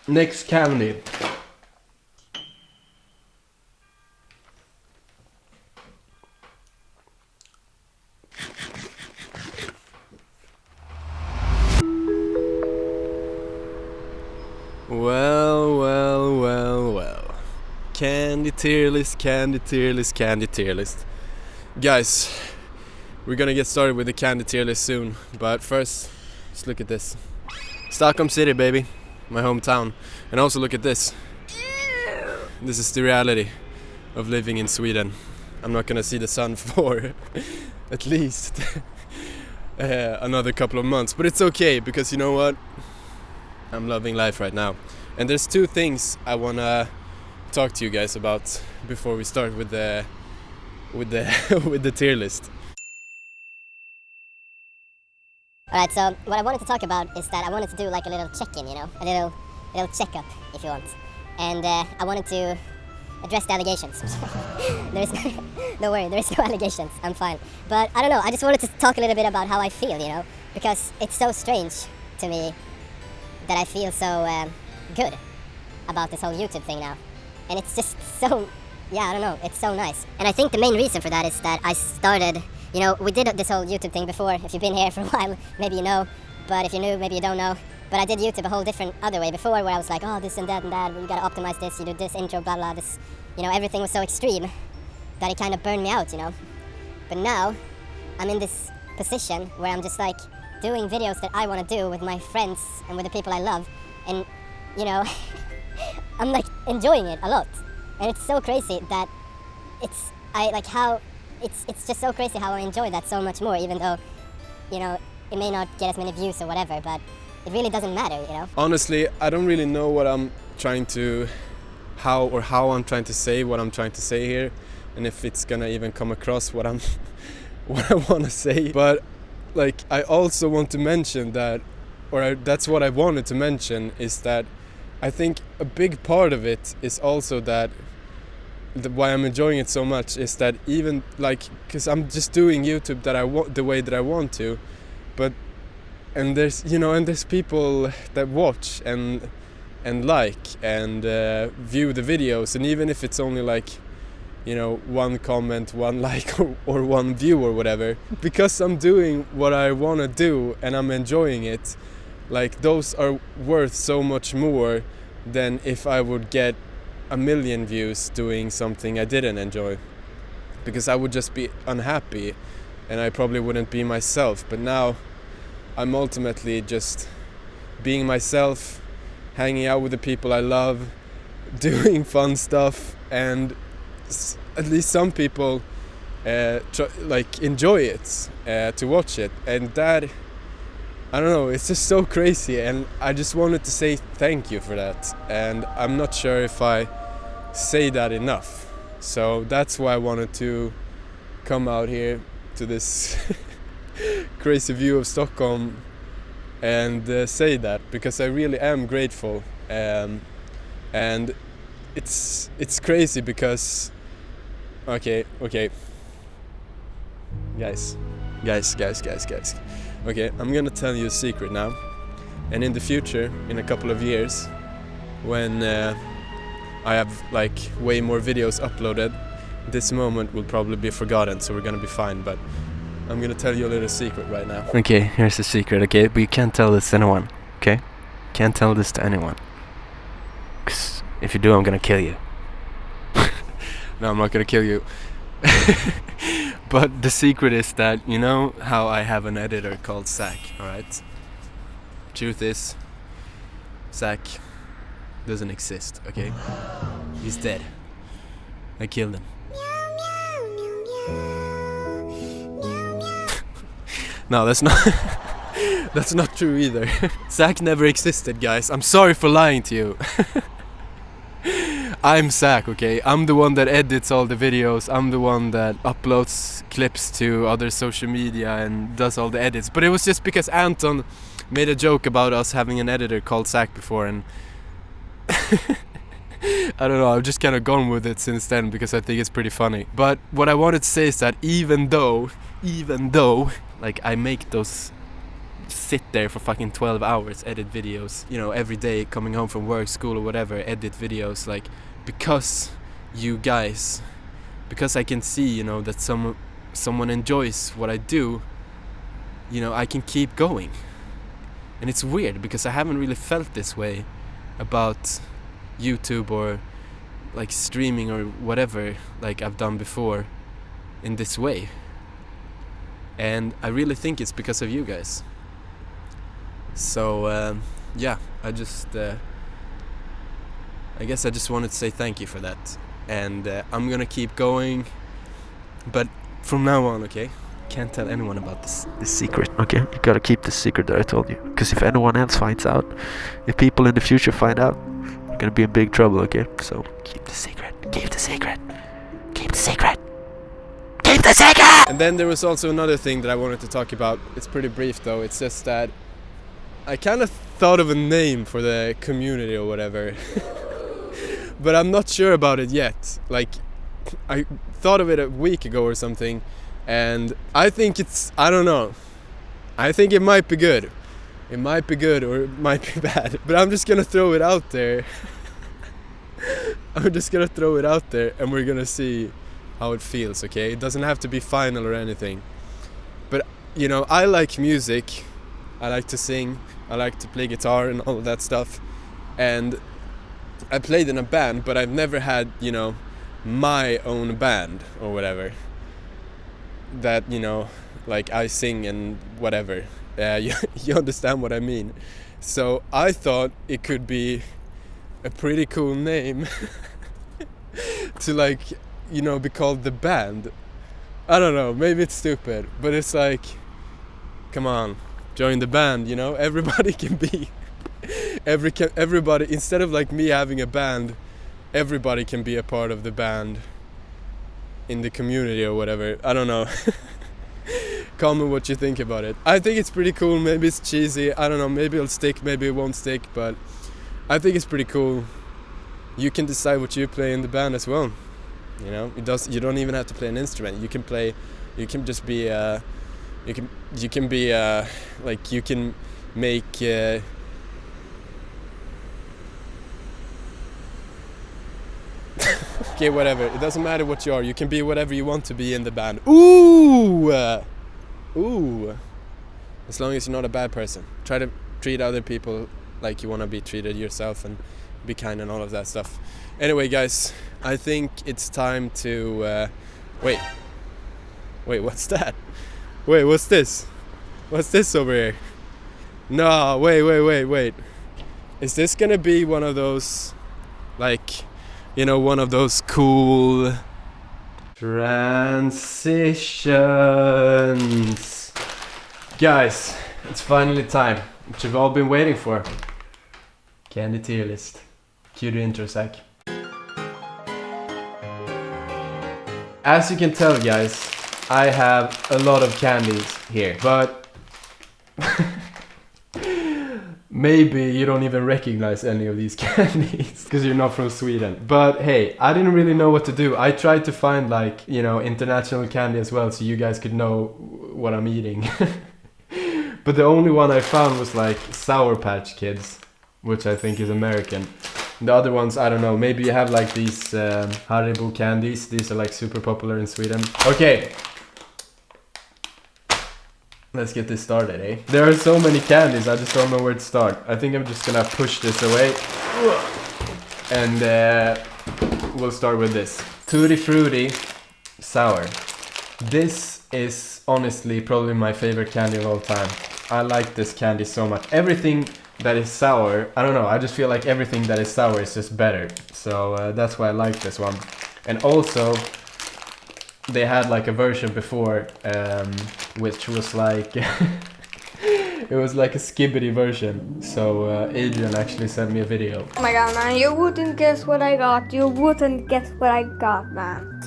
Next candy. Well. Candy tier list, candy tier list, candy tier list. Guys, we're gonna get started with the candy tier list soon, but first, just look at this. Stockholm City, baby, my hometown. And also look at this. This is the reality of living in Sweden. I'm not gonna see the sun for at least another couple of months, but it's okay, because you know what? I'm loving life right now. And there's two things I wanna talk to you guys about before we start with the with the tier list. Alright, so what I wanted to talk about is that I wanted to do like a little check-in, you know, a little check-up, if you want. And I wanted to address the allegations. Don't worry, there is no allegations, I'm fine. But I don't know, I just wanted to talk a little bit about how I feel, you know, because it's so strange to me that I feel so good about this whole YouTube thing now. And it's just so, yeah, I don't know, it's so nice. And I think the main reason for that is that I started, you know, we did this whole YouTube thing before. If you've been here for a while, maybe you know, but if you're new, maybe you don't know. But I did YouTube a whole different other way before, where I was like, oh, this and that, you gotta optimize this, you do this intro, blah blah, this, you know, everything was so extreme that it kind of burned me out, you know. But now, I'm in this position where I'm just like doing videos that I want to do with my friends and with the people I love, and you know, I'm like enjoying it a lot. And it's so crazy that it's just so crazy how I enjoy that so much more, even though, you know, it may not get as many views or whatever, but it really doesn't matter, you know? Honestly, I don't really know what I'm trying to, how I'm trying to say what I'm trying to say here, and if it's gonna even come across what I want to say. But like, I also want to mention that, that's what I wanted to mention, is that I think a big part of it is also that why I'm enjoying it so much is that even like, because I'm just doing YouTube that I want the way that I want to, but and there's, you know, and there's people that watch and like and view the videos, and even if it's only like, you know, one comment, one like or one view or whatever, because I'm doing what I want to do and I'm enjoying it, like those are worth so much more than if I would get 1 million views doing something I didn't enjoy, because I would just be unhappy and I probably wouldn't be myself. But now I'm ultimately just being myself, hanging out with the people I love, doing fun stuff, and at least some people like enjoy it, to watch it, and that, I don't know, it's just so crazy, and I just wanted to say thank you for that, and I'm not sure if I say that enough, so that's why I wanted to come out here to this crazy view of Stockholm and say that, because I really am grateful, and it's crazy because okay guys, okay, I'm gonna tell you a secret now, and in the future, in a couple of years, when I have like way more videos uploaded, this moment will probably be forgotten, so we're gonna be fine. But I'm gonna tell you a little secret right now. Okay, here's the secret, okay? But you can't tell this to anyone, okay? Can't tell this to anyone. 'Cause if you do, I'm gonna kill you. No, I'm not gonna kill you. But the secret is that, you know how I have an editor called Zach, alright? Truth is, Zach doesn't exist, okay? He's dead. I killed him. No, that's not that's not true either. Zach never existed, guys. I'm sorry for lying to you. I'm Zach, okay? I'm the one that edits all the videos. I'm the one that uploads clips to other social media and does all the edits. But it was just because Anton made a joke about us having an editor called Zach before, and I don't know, I've just kind of gone with it since then because I think it's pretty funny. But what I wanted to say is that even though like I make those sit there for fucking 12 hours, edit videos, you know, every day, coming home from work, school or whatever, edit videos, like, because you guys, because I can see, you know, that someone enjoys what I do, you know, I can keep going. And it's weird because I haven't really felt this way about YouTube or like streaming or whatever like I've done before in this way. And I really think it's because of you guys. So yeah, I guess I just wanted to say thank you for that. And I'm gonna keep going, but from now on, okay? Can't tell anyone about this secret, okay? You gotta keep the secret that I told you, because if anyone else finds out, if people in the future find out, you're gonna be in big trouble, okay? So keep the secret, keep the secret, keep the secret, keep the secret! And then there was also another thing that I wanted to talk about. It's pretty brief though. It's just that I kind of thought of a name for the community or whatever. But I'm not sure about it yet. Like, I thought of it a week ago or something, and I think I don't know. I think it might be good. It might be good or it might be bad. But I'm just gonna throw it out there. I'm just gonna throw it out there and we're gonna see how it feels, okay? It doesn't have to be final or anything. But, you know, I like music. I like to sing. I like to play guitar and all of that stuff. And I played in a band, but I've never had, you know, my own band or whatever. That, you know, like I sing and whatever. You understand what I mean. So I thought it could be a pretty cool name to, like, you know, be called The Band. I don't know, maybe it's stupid, but it's like, come on, join the band, you know? Everybody can be... Everybody, instead of like me having a band, everybody can be a part of the band in the community or whatever. I don't know. Comment what you think about it. I think it's pretty cool. Maybe it's cheesy. I don't know. Maybe it'll stick. Maybe it won't stick. But I think it's pretty cool. You can decide what you play in the band as well. You know, you don't even have to play an instrument. You can play. You can just be. You can be like you can make. Okay, whatever. It doesn't matter what you are. You can be whatever you want to be in the band. Ooh! Ooh. As long as you're not a bad person. Try to treat other people like you want to be treated yourself and be kind and all of that stuff. Anyway, guys, I think it's time to... Wait, what's that? Wait, what's this? What's this over here? No, wait. Is this gonna be one of those, like... You know, one of those cool transitions. Guys, it's finally time, which you've all been waiting for. Candy tier list. Cue the intro, Zach. As you can tell, guys, I have a lot of candies here, but maybe you don't even recognize any of these candies because you're not from Sweden. But hey, I didn't really know what to do. I tried to find, like, you know, international candy as well, so you guys could know what I'm eating. But the only one I found was like Sour Patch Kids, which I think is American. The other ones, I don't know. Maybe you have like these Haribo candies. These are like super popular in Sweden. Okay. Let's get this started, eh? There are so many candies, I just don't know where to start. I think I'm just gonna push this away. And we'll start with this. Tutti Frutti Sour. This is honestly probably my favorite candy of all time. I like this candy so much. Everything that is sour, I don't know, I just feel like everything that is sour is just better. So that's why I like this one. And also, they had like a version before, which was like it was like a skibbity version. So Adrian actually sent me a video. Oh my god, man, you wouldn't guess what I got. You wouldn't guess what I got, man.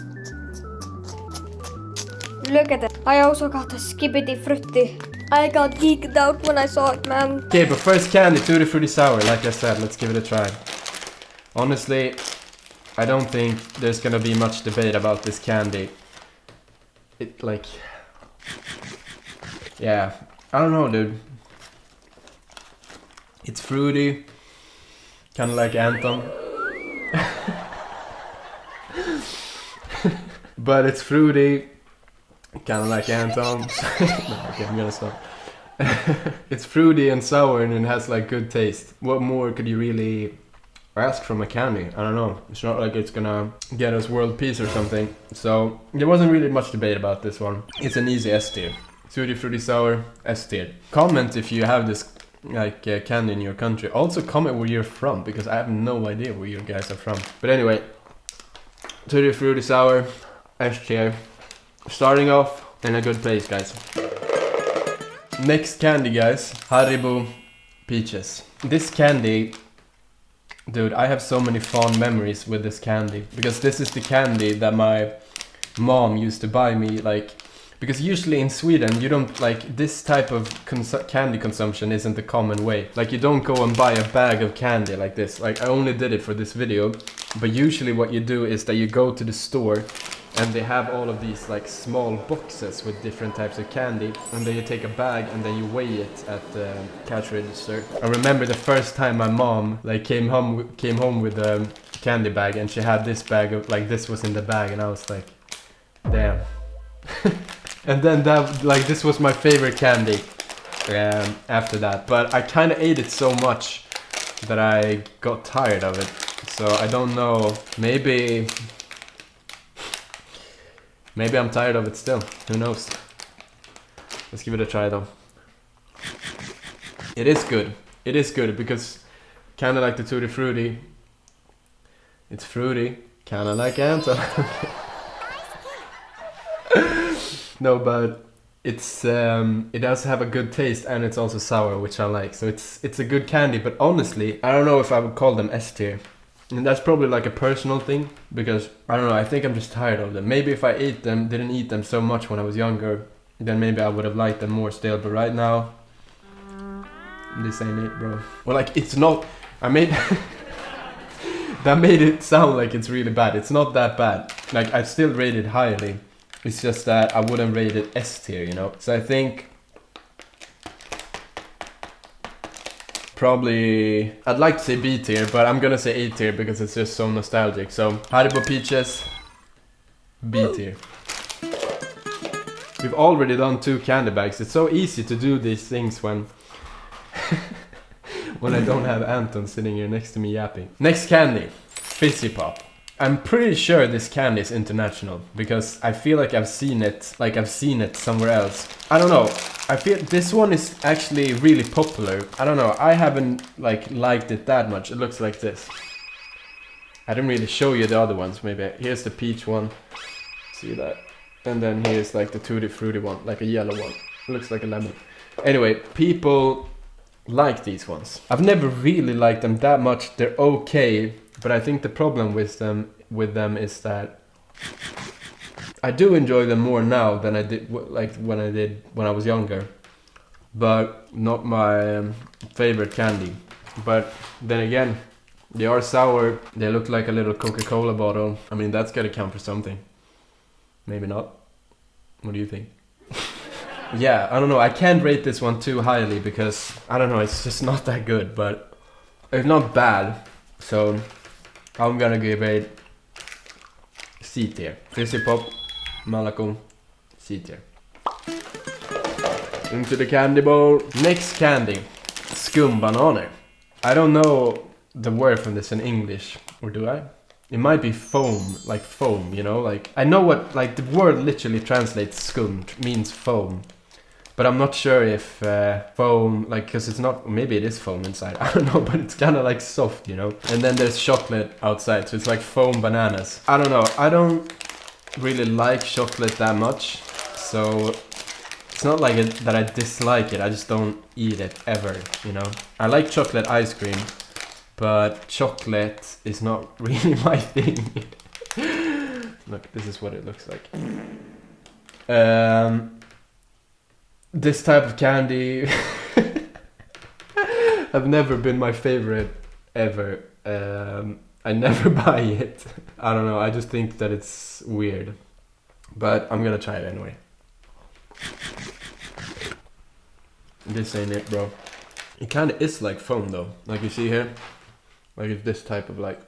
Look at it. I also got a skibbity fruity. I got geeked out when I saw it, man. Okay, but first candy, Tutti Frutti Sour. Like I said, let's give it a try. Honestly, I don't think there's gonna be much debate about this candy. It like... Yeah, I don't know, dude. It's fruity, kind of like Anton. But it's fruity, kind of like Anton. No, okay, I'm gonna stop. It's fruity and sour and it has like good taste. What more could you really ask from a candy? I don't know. It's not like it's gonna get us world peace or something. So there wasn't really much debate about this one. It's an easy S tier. Tutti Frutti Sour, S tier. Comment if you have this like candy in your country. Also comment where you're from, because I have no idea where you guys are from. But anyway, Tutti Frutti Sour, S tier. Starting off in a good place, guys. Next candy, guys, Haribo Peaches. This candy, dude, I have so many fond memories with this candy, because this is the candy that my mom used to buy me, like, because usually in Sweden you don't, like, this type of candy consumption isn't the common way. Like, you don't go and buy a bag of candy like this. Like, I only did it for this video, but usually what you do is that you go to the store and they have all of these like small boxes with different types of candy, and then you take a bag and then you weigh it at the cash register. I remember the first time my mom like came home with a candy bag, and she had this bag of, like, this was in the bag, and I was like, damn. And then that, like, this was my favorite candy after that, but I kind of ate it so much that I got tired of it. So I don't know, maybe I'm tired of it still, who knows. Let's give it a try though. It is good because kind of like the Tutti Frutti, it's fruity, kind of like Anton. No, but it's it does have a good taste, and it's also sour, which I like. So it's a good candy, but honestly, I don't know if I would call them S tier. And that's probably like a personal thing, because I don't know, I think I'm just tired of them. Maybe if I didn't eat them so much when I was younger, then maybe I would have liked them more still. But right now, this ain't it, bro. Well, like, it's not, I made that made it sound like it's really bad. It's not that bad. Like, I still rate it highly. It's just that I wouldn't rate it S tier, you know. So I think probably, I'd like to say B tier, but I'm gonna say A tier because it's just so nostalgic. So Haribo Peaches, B tier. We've already done 2 candy bags. It's so easy to do these things when when I don't have Anton sitting here next to me yapping. Next candy, Fizzy Pop. I'm pretty sure this candy is international, because I feel like I've seen it somewhere else. I don't know. I feel this one is actually really popular. I don't know. I haven't liked it that much. It looks like this. I didn't really show you the other ones. Maybe here's the peach one. See that? And then here's like the Tutti Frutti one, like a yellow one. It looks like a lemon. Anyway, people like these ones. I've never really liked them that much. They're okay. But I think the problem with them is that I do enjoy them more now than I did when I was younger. But not my favorite candy. But then again, they are sour. They look like a little Coca-Cola bottle. I mean, that's gotta count for something. Maybe not. What do you think? Yeah, I don't know. I can't rate this one too highly because, I don't know, it's just not that good. But it's not bad. So I'm gonna give it C tier. Fizzy Pop, Malacon, C tier. Into the candy bowl. Next candy, Skumbananer. I don't know the word for this in English, or do I? It might be foam, like foam, you know? Like, I know what, like, the word literally translates skum, means foam. But I'm not sure if foam, like, because it's not, maybe it is foam inside, I don't know, but it's kind of like soft, you know? And then there's chocolate outside, so it's like foam bananas. I don't know, I don't really like chocolate that much, so it's not like that I dislike it, I just don't eat it ever, you know? I like chocolate ice cream, but chocolate is not really my thing. Look, this is what it looks like. This type of candy have never been my favorite ever. I never buy it. I don't know, I just think that it's weird. But I'm gonna try it anyway. This ain't it, bro. It kind of is like foam though. Like you see here, like it's this type of like,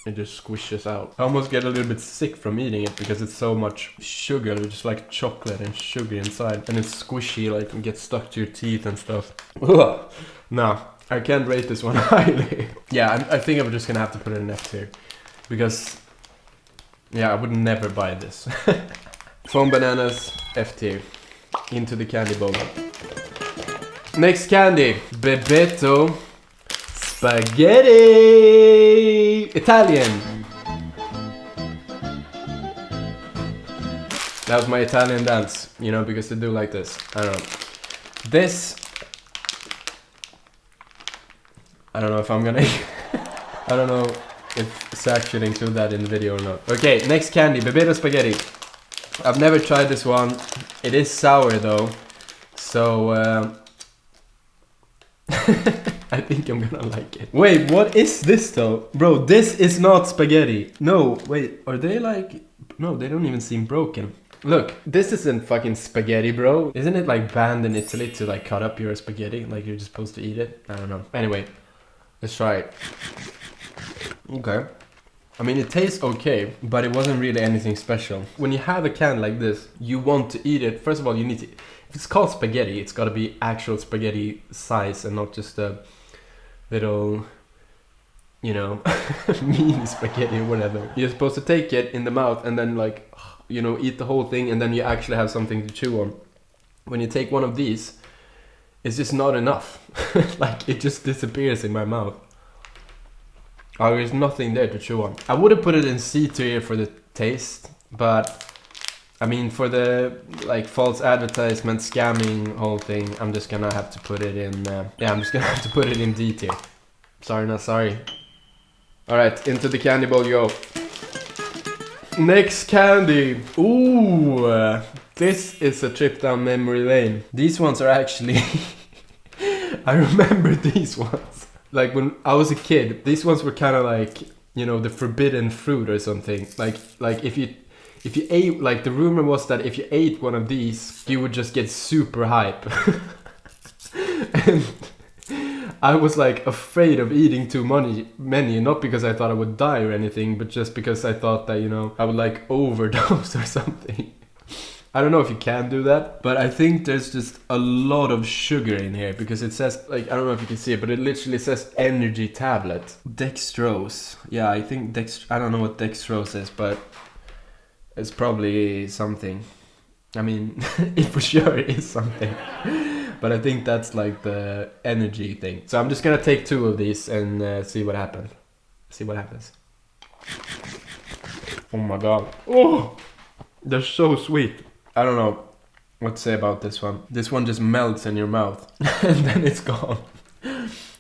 it just squishes out. I almost get a little bit sick from eating it because it's so much sugar, just like chocolate and sugar inside, and it's squishy, like it gets stuck to your teeth and stuff. Ugh. No, I can't rate this one highly. Yeah, I think I'm just gonna have to put it in F tier because, yeah, I would never buy this. Foam bananas, F tier. Into the candy bowl. Next candy, Bebeto Spaghetti! Italian! That was my Italian dance, you know, because they do like this. I don't know. This... I don't know if I'm gonna... I don't know if Zach should include that in the video or not. Okay, next candy, Bebeto Spaghetti. I've never tried this one. It is sour though. So... I think I'm gonna like it. Wait, what is this though? Bro, this is not spaghetti. No, wait, are they like... No, they don't even seem broken. Look, this isn't fucking spaghetti, bro. Isn't it like banned in Italy to like cut up your spaghetti? Like you're just supposed to eat it? I don't know. Anyway, let's try it. Okay. I mean, it tastes okay, but it wasn't really anything special. When you have a can like this, you want to eat it. First of all, you need to... If it's called spaghetti, it's gotta be actual spaghetti size and not just a little, you know, mini spaghetti or whatever. You're supposed to take it in the mouth and then like, you know, eat the whole thing, and then you actually have something to chew on. When you take one of these, it's just not enough. Like, it just disappears in my mouth. Oh, there's nothing there to chew on. I would have put it in C tier for the taste, but I mean, for the like false advertisement, scamming whole thing, I'm just gonna have to put it in. Yeah, I'm just gonna have to put it in D tier. Sorry, not sorry. All right, into the candy bowl, yo. Next candy. Ooh, this is a trip down memory lane. These ones are actually. I remember these ones. Like when I was a kid, these ones were kind of like, you know, the forbidden fruit or something. Like if you ate, like the rumor was that if you ate one of these, you would just get super hype. And I was like afraid of eating too many, not because I thought I would die or anything, but just because I thought that, you know, I would like overdose or something. I don't know if you can do that, but I think there's just a lot of sugar in here because it says, like, I don't know if you can see it, but it literally says energy tablet. Dextrose. Yeah, I think I don't know what dextrose is, but it's probably something. I mean, it for sure is something. But I think that's like the energy thing. So I'm just gonna take 2 of these and see what happens. Oh my god. Oh! They're so sweet. I don't know what to say about this one. This one just melts in your mouth and then it's gone.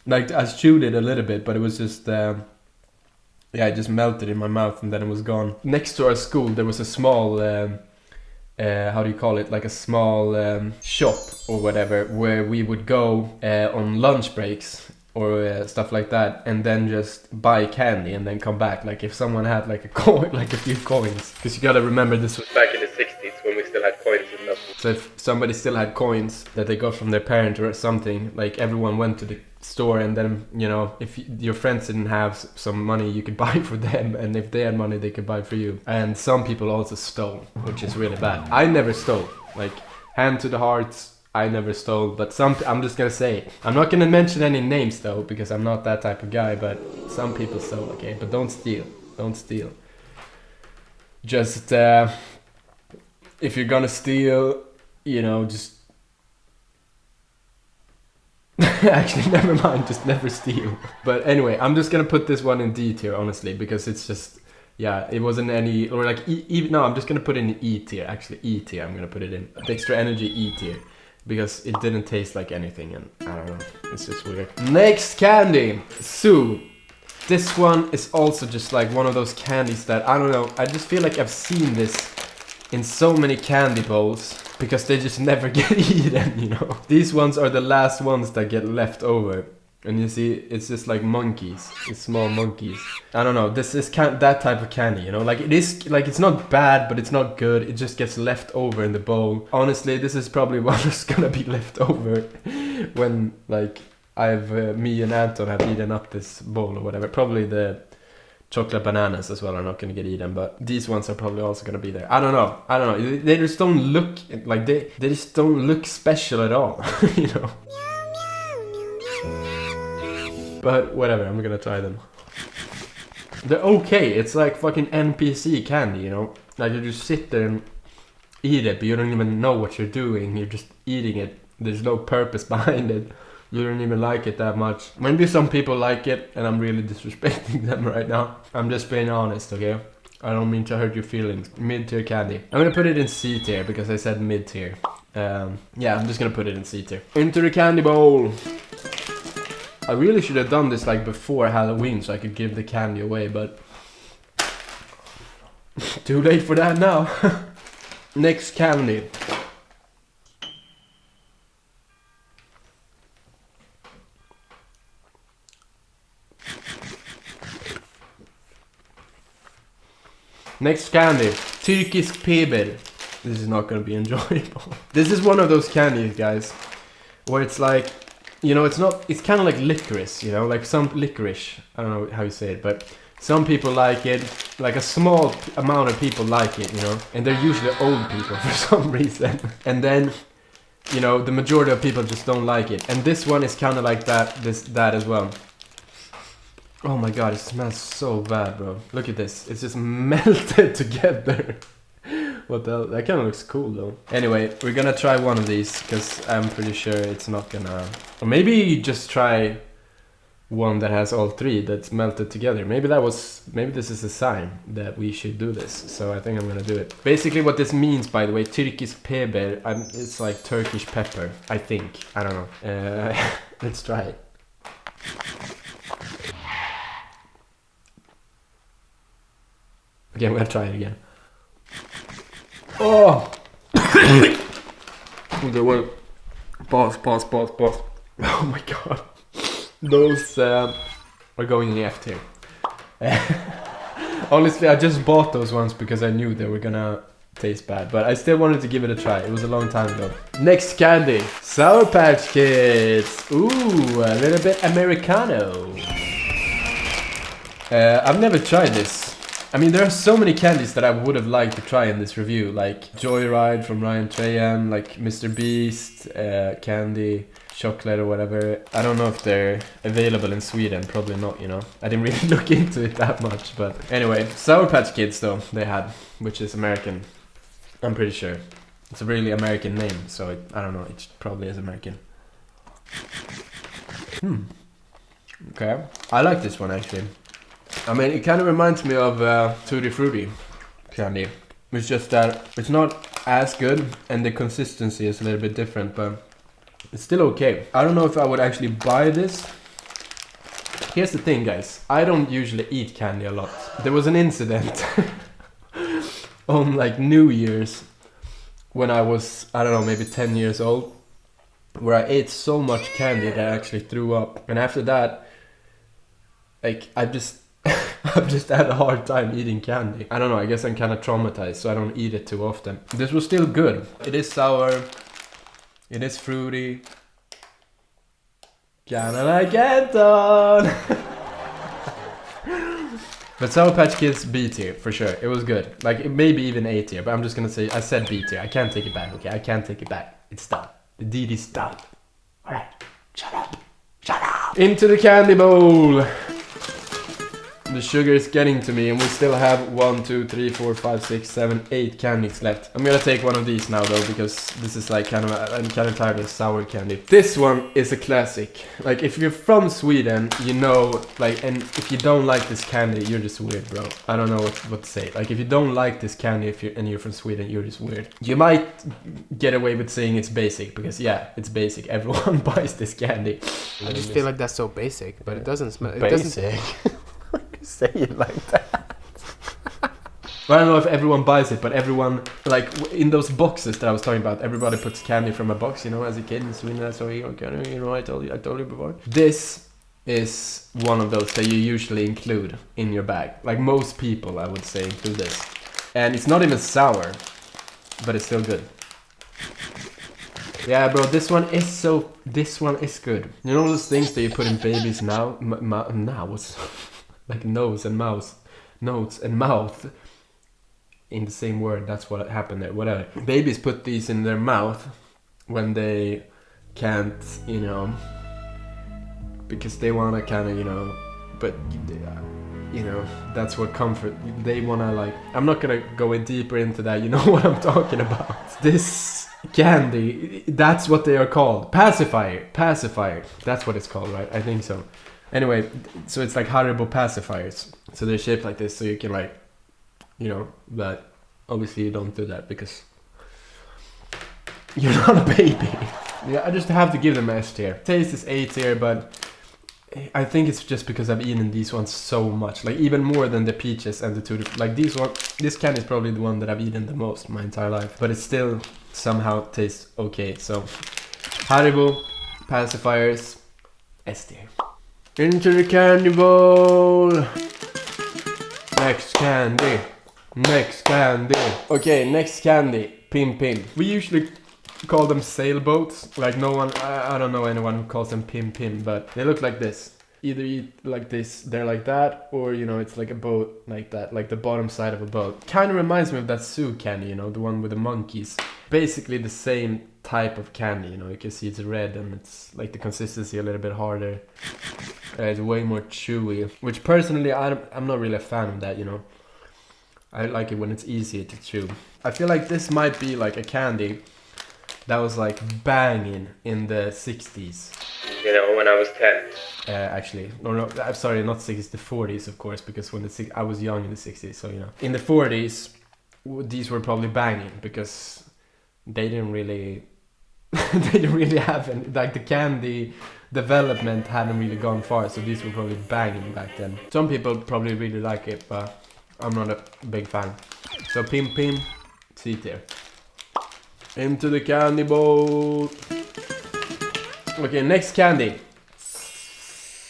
Like, I chewed it a little bit, but it was just... yeah, it just melted in my mouth and then it was gone. Next to our school, there was a small... how do you call it? Like a small shop or whatever, where we would go on lunch breaks or stuff like that, and then just buy candy and then come back. Like if someone had like a coin, like a few coins, because you gotta remember this was back in the 60s when we still had coins and nothing. So if somebody still had coins that they got from their parent or something, like everyone went to the store, and then, you know, if your friends didn't have some money, you could buy for them, and if they had money, they could buy for you. And some people also stole, which is really bad. I never stole, like, hand to the heart, I never stole, but I'm just gonna say, I'm not gonna mention any names though, because I'm not that type of guy, but some people stole, okay? But don't steal, just if you're gonna steal, you know, just actually, never mind, just never steal. But anyway, I'm just gonna put this one in D tier, honestly, because it's just, yeah, it wasn't any, or like, no, I'm just gonna put it in E tier, actually, E tier, I'm gonna put it in. Extra Energy E tier, because it didn't taste like anything, and I don't know, it's just weird. Next candy, Sue. This one is also just like one of those candies that, I don't know, I just feel like I've seen this in so many candy bowls, because they just never get eaten, you know. These ones are the last ones that get left over. And you see, it's just like monkeys. It's small monkeys. I don't know, this is that type of candy, you know. Like, it is, like, it's not bad, but it's not good. It just gets left over in the bowl. Honestly, this is probably what is gonna be left over when, like, me and Anton have eaten up this bowl or whatever. Probably the chocolate bananas as well are not going to get eaten, but these ones are probably also going to be there. I don't know. They just don't look like they just don't look special at all, you know. But whatever, I'm gonna try them. They're okay. It's like fucking NPC candy, you know. Like you just sit there and eat it, but you don't even know what you're doing. You're just eating it. There's no purpose behind it. You don't even like it that much. Maybe some people like it, and I'm really disrespecting them right now. I'm just being honest, okay? I don't mean to hurt your feelings. Mid-tier candy. I'm gonna put it in C tier because I said mid-tier. Yeah, I'm just gonna put it in C tier. Into the candy bowl. I really should have done this like before Halloween so I could give the candy away, but too late for that now. Next candy. Next candy. Turkisk peber. This is not gonna be enjoyable. This is one of those candies, guys, where it's like, you know, it's kind of like licorice, you know, like some licorice. I don't know how you say it, but some people like it, like a small amount of people like it, you know, and they're usually old people for some reason. And then, you know, the majority of people just don't like it. And this one is kind of like that as well. Oh my god, it smells so bad, bro. Look at this. It's just melted together. What the hell? That kind of looks cool though. Anyway, we're gonna try one of these because I'm pretty sure it's not gonna... Or maybe just try one that has all three that's melted together. Maybe this is a sign that we should do this. So I think I'm gonna do it. Basically what this means, by the way, Turkisk peber, it's like Turkish pepper, I think. I don't know. Let's try it. Okay, I'm gonna try it again. Oh! There were... Pause. Oh my god. Those are going in the F tier. Honestly, I just bought those ones because I knew they were gonna taste bad. But I still wanted to give it a try. It was a long time ago. Next candy. Sour Patch Kids. Ooh, a little bit Americano. I've never tried this. I mean, there are so many candies that I would have liked to try in this review, like Joyride from Ryan Trahan, like Mr. Beast, candy, chocolate or whatever. I don't know if they're available in Sweden, probably not, you know. I didn't really look into it that much, but anyway. Sour Patch Kids though, they had, which is American. I'm pretty sure. It's a really American name, so I don't know, it probably is American. Okay, I like this one actually. I mean, it kind of reminds me of Tutti Frutti candy. It's just that it's not as good and the consistency is a little bit different, but it's still okay. I don't know if I would actually buy this. Here's the thing, guys. I don't usually eat candy a lot. There was an incident on like New Year's when I was, I don't know, maybe 10 years old, where I ate so much candy that I actually threw up. And after that, like, I've just had a hard time eating candy. I don't know, I guess I'm kind of traumatized, so I don't eat it too often. This was still good. It is sour. It is fruity. Kinda like Anton! But Sour Patch Kids B tier, for sure. It was good. Like, maybe even A tier, but I'm just gonna say, I said B tier. I can't take it back, okay? I can't take it back. It's done. The deed is done. Alright, shut up. Shut up! Into the candy bowl! The sugar is getting to me and we still have 1, 2, 3, 4, 5, 6, 7, 8 candies left. I'm gonna take one of these now though, because this is like I'm kind of tired of sour candy. This one is a classic. Like, if you're from Sweden, you know, like, and if you don't like this candy, you're just weird, bro. I don't know what to say. Like, if you don't like this candy and you're from Sweden, you're just weird. You might get away with saying it's basic, because yeah, it's basic. Everyone buys this candy. I just feel like that's so basic, but it doesn't smell... Basic? Say it like that. I don't know if everyone buys it, but everyone, like, in those boxes that I was talking about, everybody puts candy from a box, you know, as a kid in Sweden. That's how you know, I told you before. This is one of those that you usually include in your bag. Like, most people, I would say, include this. And it's not even sour, but it's still good. Yeah, bro, this one is good. You know those things that you put in babies' mouths? Like nose and mouth in the same word. That's what happened there. Whatever. Babies put these in their mouth when they can't, you know, because they wanna kind of, you know, but you know, that's what comfort, they wanna like, I'm not gonna go in deeper into that, you know what I'm talking about. This candy, that's what they are called. Pacifier, that's what it's called, right? I think so. Anyway, so it's like Haribo pacifiers. So they're shaped like this, so you can like, you know, but obviously you don't do that because you're not a baby. Yeah, I just have to give them S tier. Taste is A tier, but I think it's just because I've eaten these ones so much, like even more than the peaches and the tutti. Like this candy is probably the one that I've eaten the most my entire life, but it still somehow tastes okay. So Haribo pacifiers, S tier. Into the candy bowl. Next candy. Okay, next candy. Pim Pim. We usually call them sailboats. Like no one, I don't know anyone who calls them Pim Pim, but they look like this. Either eat like this, they're like that, or you know, it's like a boat like that, like the bottom side of a boat. Kind of reminds me of that Zoo candy, you know, the one with the monkeys. Basically the same type of candy, you know, you can see it's red and it's like the consistency a little bit harder. It's way more chewy, which personally I'm not really a fan of that, you know. I like it when it's easier to chew. I feel like this might be like a candy that was like banging in the 60s. You know, when I was 10. Actually, no, I'm sorry, not 60s, the 40s, of course, because when I was young in the 60s, so you know. In the 40s, these were probably banging because they didn't really have any, like the candy development hadn't really gone far, so these were probably banging back then. Some people probably really like it, but I'm not a big fan. So Pim Pim, C tier. Into the candy bowl. Okay, next candy.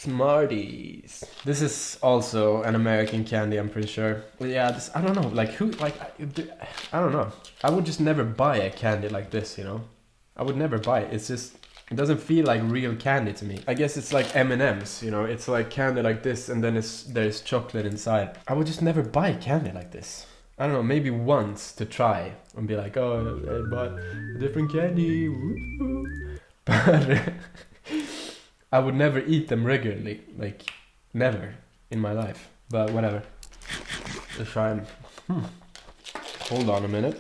Smarties. This is also an American candy, I'm pretty sure. But yeah, I don't know, like who, like, I don't know. I would just never buy a candy like this, you know? I would never buy it. It's just, it doesn't feel like real candy to me. I guess it's like M&M's, you know? It's like candy like this and then there's chocolate inside. I would just never buy candy like this. I don't know, maybe once to try and be like, oh, I bought a different candy. Woo-hoo. But I would never eat them regularly, like never in my life. But whatever. Let's try them. Hold on a minute.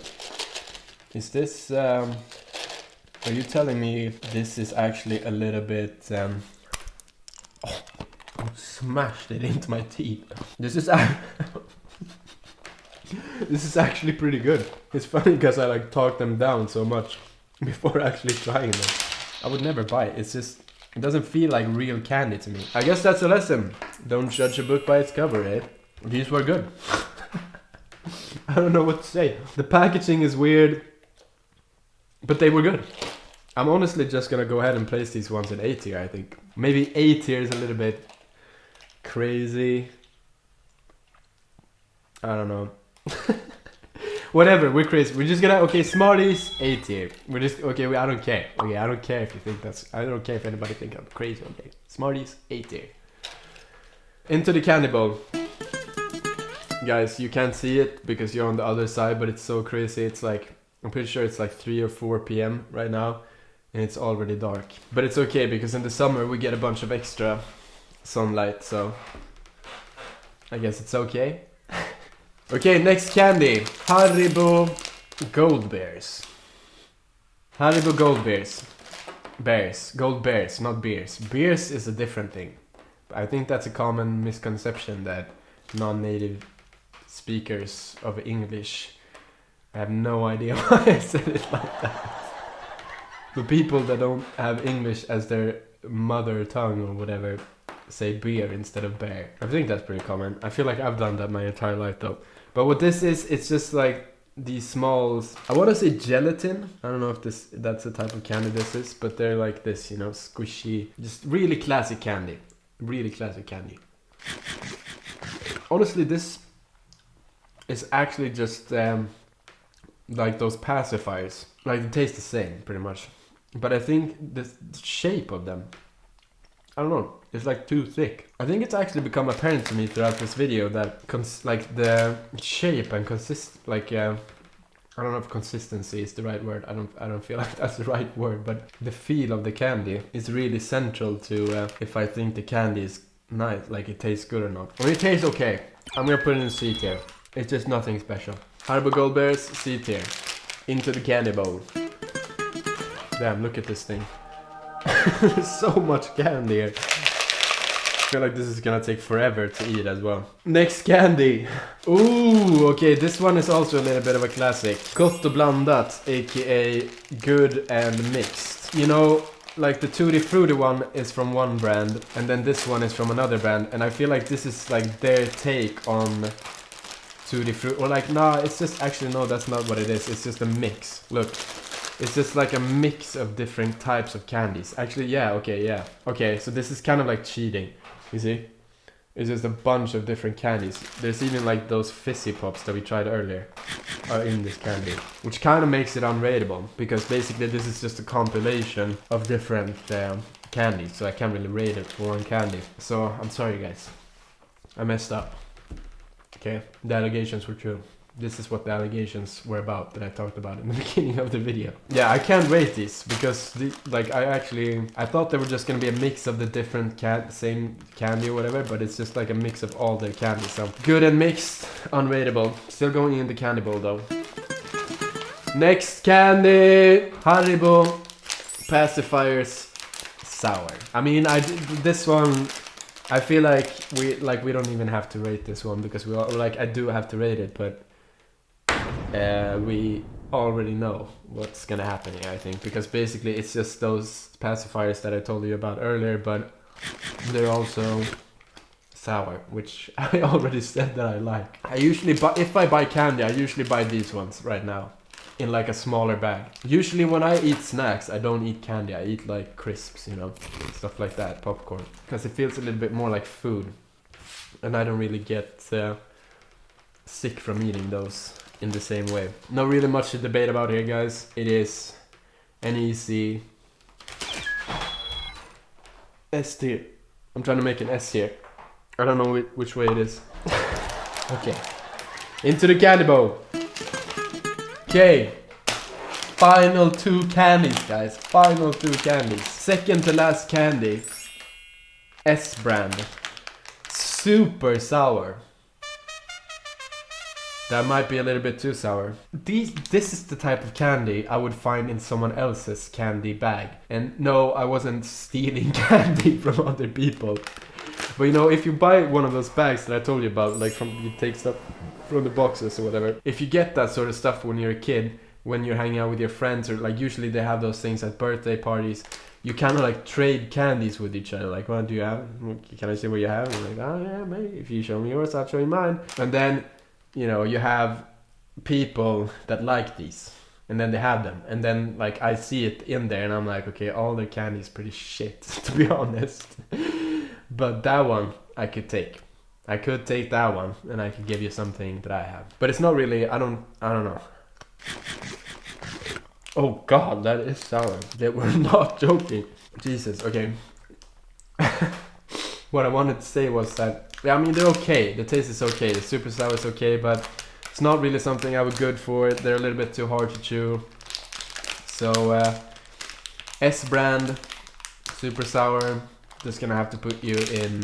Is this? Are you telling me this is actually a little bit? Oh, I smashed it into my teeth. This is. This is actually pretty good. It's funny because I like talk them down so much before actually trying them. I would never buy it. It's just, it doesn't feel like real candy to me. I guess that's a lesson. Don't judge a book by its cover, eh? These were good. I don't know what to say. The packaging is weird, but they were good. I'm honestly just gonna go ahead and place these ones in A tier, I think. Maybe A tier is a little bit crazy. I don't know. Whatever, we're crazy. We're just gonna, okay, Smarties, A tier. We're just, okay, I don't care. Okay, I don't care if you think that's, I don't care if anybody think I'm crazy, okay. Smarties, A tier. Into the candy bowl. Guys, you can't see it because you're on the other side, but it's so crazy. It's like, I'm pretty sure it's like 3 or 4 p.m. right now, and it's already dark. But it's okay because in the summer we get a bunch of extra sunlight, so I guess it's okay. Okay, next candy. Haribo Gold Bears. Haribo Gold Bears. Bears. Gold Bears, not beers. Beers is a different thing. I think that's a common misconception that non-native speakers of English, I have no idea why I said it like that. The people that don't have English as their mother tongue or whatever say beer instead of bear. I think that's pretty common. I feel like I've done that my entire life though. But what this is, it's just like these smalls. I want to say gelatin. I don't know if that's the type of candy this is, but they're like this, you know, squishy. Just really classic candy. Really classic candy. Honestly, this is actually just like those pacifiers. Like they taste the same, pretty much. but I think the shape of them, I don't know, it's like too thick. I think it's actually become apparent to me throughout this video that like the shape and I don't know if consistency is the right word. I don't feel like that's the right word, but the feel of the candy is really central to if I think the candy is nice, like it tastes good or not. Or it tastes okay. I'm gonna put it in C tier. It's just nothing special. Haribo Gold Bears, C tier. Into the candy bowl. Damn, look at this thing. There's so much candy here. I feel like this is gonna take forever to eat as well. Next candy. Ooh, okay, this one is also a little bit of a classic. Gott och blandat, aka good and mixed. You know, like the Tutti Frutti one is from one brand, and then this one is from another brand, and I feel like this is like their take on Tutti Frutti. Or like, nah, it's just, actually no, that's not what it is. It's just a mix. Look. It's just like a mix of different types of candies. Actually, yeah, okay, yeah. Okay, so this is kind of like cheating. You see? It's just a bunch of different candies. There's even like those fizzy pops that we tried earlier are in this candy. Which kind of makes it unrateable. Because basically this is just a compilation of different candies. So I can't really rate it for one candy. So I'm sorry guys. I messed up. Okay, the allegations were true. This is what the allegations were about that I talked about in the beginning of the video. Yeah, I can't rate these because I thought they were just gonna be a mix of the different same candy or whatever, but it's just like a mix of all their candy. So good and mixed, unrateable. Still going in the candy bowl though. Next candy, Haribo pacifiers sour. I mean, this one. I feel like we don't even have to rate this one because I do have to rate it, but we already know what's gonna happen here, I think, because basically it's just those pacifiers that I told you about earlier, but they're also sour, which I already said that I like. I usually if I buy candy, I usually buy these ones right now in like a smaller bag. Usually when I eat snacks, I don't eat candy, I eat like crisps, you know, stuff like that, popcorn, because it feels a little bit more like food, and I don't really get sick from eating those in the same way. Not really much to debate about here, guys. It is an easy S tier. I'm trying to make an S here. I don't know which way it is. Okay. Into the candy bowl. Okay. Final two candies, guys. Final two candies. Second to last candy. S brand. Super sour. That might be a little bit too sour. This is the type of candy I would find in someone else's candy bag. And no, I wasn't stealing candy from other people. But you know, if you buy one of those bags that I told you about, like you take stuff from the boxes or whatever. If you get that sort of stuff when you're a kid, when you're hanging out with your friends, or like usually they have those things at birthday parties, you kind of like trade candies with each other. Like, what do you have? Can I see what you have? And like, oh yeah, maybe if you show me yours, I'll show you mine. And then, you know, you have people that like these, and then they have them, and then like I see it in there, and I'm like, okay, all their candy is pretty shit, to be honest. But that one I could take. I could take that one, and I could give you something that I have. But it's not really. I don't know. Oh God, that is sour. They were not joking. Jesus. Okay. What I wanted to say was that, I mean, they're okay. The taste is okay. The super sour is okay, but it's not really something I would good for. They're a little bit too hard to chew. So S brand, super sour. Just gonna have to put you in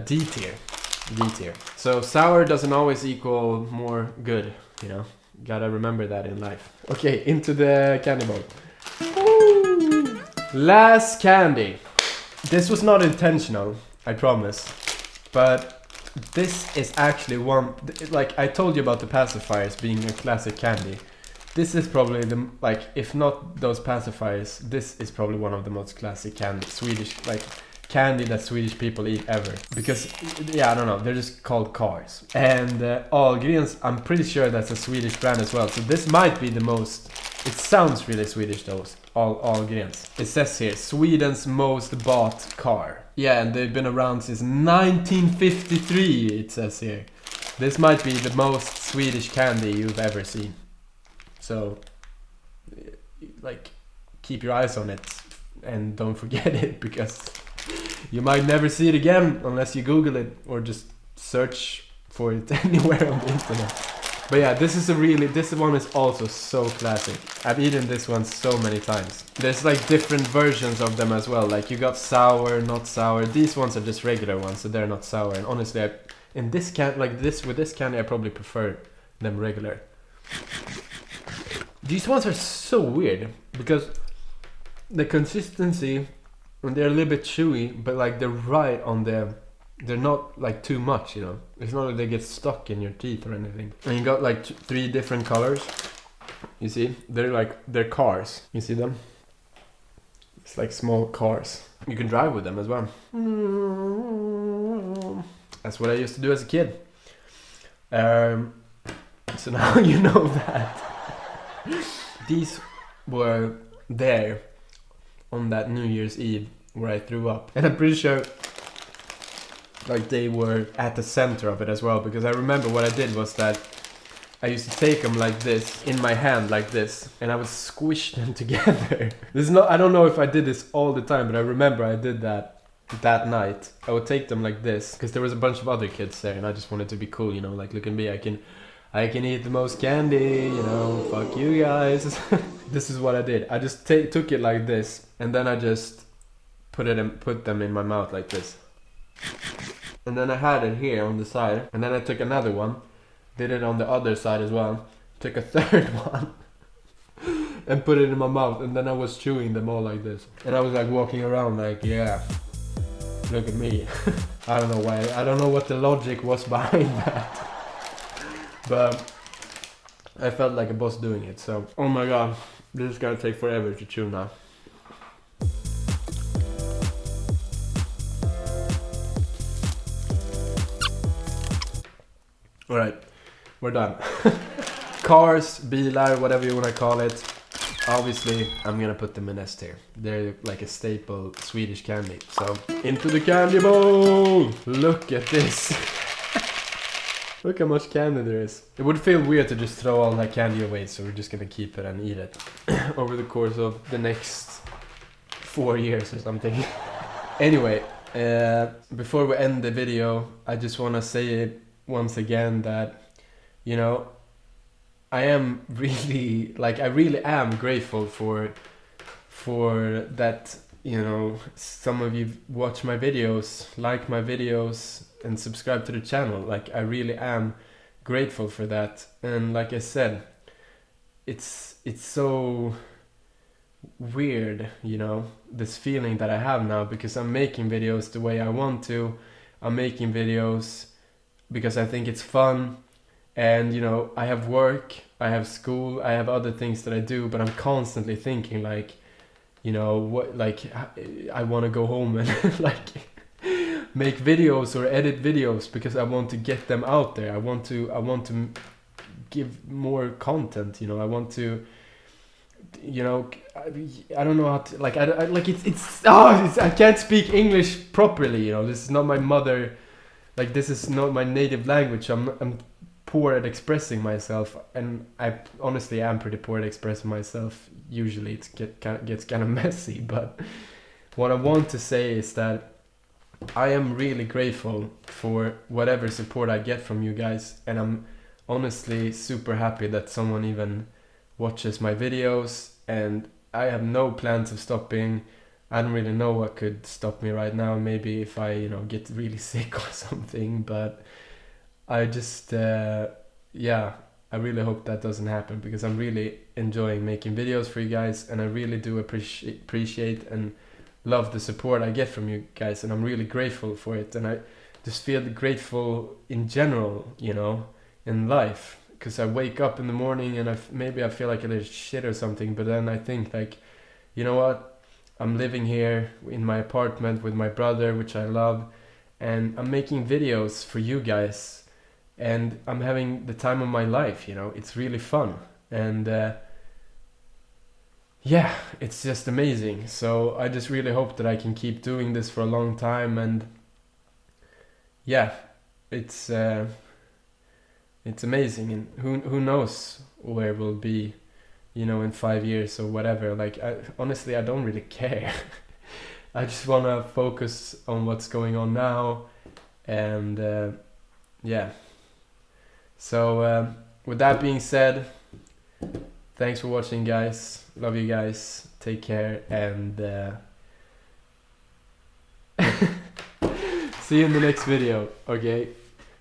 D tier. D tier. So sour doesn't always equal more good. You know, gotta remember that in life. Okay, into the candy bowl. Woo! Last candy. This was not intentional, I promise, but this is actually one, like I told you about the pacifiers being a classic candy. This is probably the, like, if not those pacifiers, this is probably one of the most classic candy, Swedish, like, candy that Swedish people eat ever. Because, yeah, I don't know, they're just called cars. And Ahlgrens, I'm pretty sure that's a Swedish brand as well, so this might be the most, it sounds really Swedish though, Ahlgrens. It says here, Sweden's most bought car. Yeah, and they've been around since 1953, it says here. This might be the most Swedish candy you've ever seen. So, like keep your eyes on it and don't forget it, because you might never see it again unless you Google it or just search for it anywhere on the internet. But yeah, this one is also so classic. I've eaten this one so many times. There's like different versions of them as well. Like you got sour, not sour. These ones are just regular ones, so they're not sour. And honestly, with this candy, I probably prefer them regular. These ones are so weird because the consistency, and they're a little bit chewy, but like they're right on they're not like too much, you know. It's not like they get stuck in your teeth or anything. And you got like 3 different colors. You see, they're cars. You see them? It's like small cars. You can drive with them as well. That's what I used to do as a kid. So now you know that. These were there on that New Year's Eve where I threw up. And I'm pretty sure like they were at the center of it as well, because I remember what I did was that I used to take them like this in my hand like this, and I would squish them together. I don't know if I did this all the time, but I remember I did that night. I would take them like this because there was a bunch of other kids there, and I just wanted to be cool, you know, like look at me, I can eat the most candy, you know, fuck you guys. This is what I did. I just took it like this, and then I just put them in my mouth like this. And then I had it here on the side, and then I took another one, did it on the other side as well, took a third one and put it in my mouth, and then I was chewing them all like this. And I was like walking around like, yeah, look at me. I don't know why, I don't know what the logic was behind that, but I felt like a boss doing it. So, oh my god, this is gonna take forever to chew now. Alright, we're done. Cars, bilar, whatever you want to call it. Obviously, I'm gonna put them in S tier. They're like a staple Swedish candy. So, into the candy bowl! Look at this. Look how much candy there is. It would feel weird to just throw all that candy away, so we're just gonna keep it and eat it over the course of the next 4 years or something. Anyway, before we end the video, I just wanna say it once again that, you know, I really am grateful for that, you know, some of you watch my videos, like my videos, and subscribe to the channel. Like, I really am grateful for that. And like I said, it's so weird, you know, this feeling that I have now, because I'm making videos the way I want to. I'm making videos because I think it's fun, and you know, I have work, I have school, I have other things that I do, but I'm constantly thinking like, you know, what, like I want to go home and like make videos or edit videos, because I want to get them out there. I want to give more content, you know. I want to, you know, I don't know how to, like, I like I can't speak English properly, you know. This is not my mother. Like, this is not my native language. I'm poor at expressing myself, and I honestly am pretty poor at expressing myself. Usually it gets kind of messy, but what I want to say is that I am really grateful for whatever support I get from you guys, and I'm honestly super happy that someone even watches my videos, and I have no plans of stopping. I don't really know what could stop me right now. Maybe if I, you know, get really sick or something, but I just, yeah, I really hope that doesn't happen, because I'm really enjoying making videos for you guys, and I really do appreciate and love the support I get from you guys, and I'm really grateful for it. And I just feel grateful in general, you know, in life, because I wake up in the morning and maybe I feel like a little shit or something, but then I think like, you know what? I'm living here in my apartment with my brother, which I love, and I'm making videos for you guys, and I'm having the time of my life, you know. It's really fun, and yeah, it's just amazing. So I just really hope that I can keep doing this for a long time, and yeah, it's amazing, and who knows where we'll be you know, in 5 years or whatever. Like, honestly, I don't really care. I just want to focus on what's going on now, and yeah. So with that being said, thanks for watching, guys. Love you guys. Take care, and see you in the next video. Okay,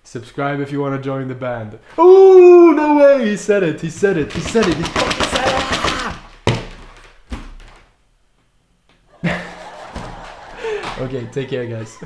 subscribe if you want to join the band. Oh, no way, he said it, he said it, he said it, he fucking said it. Okay, take care, guys.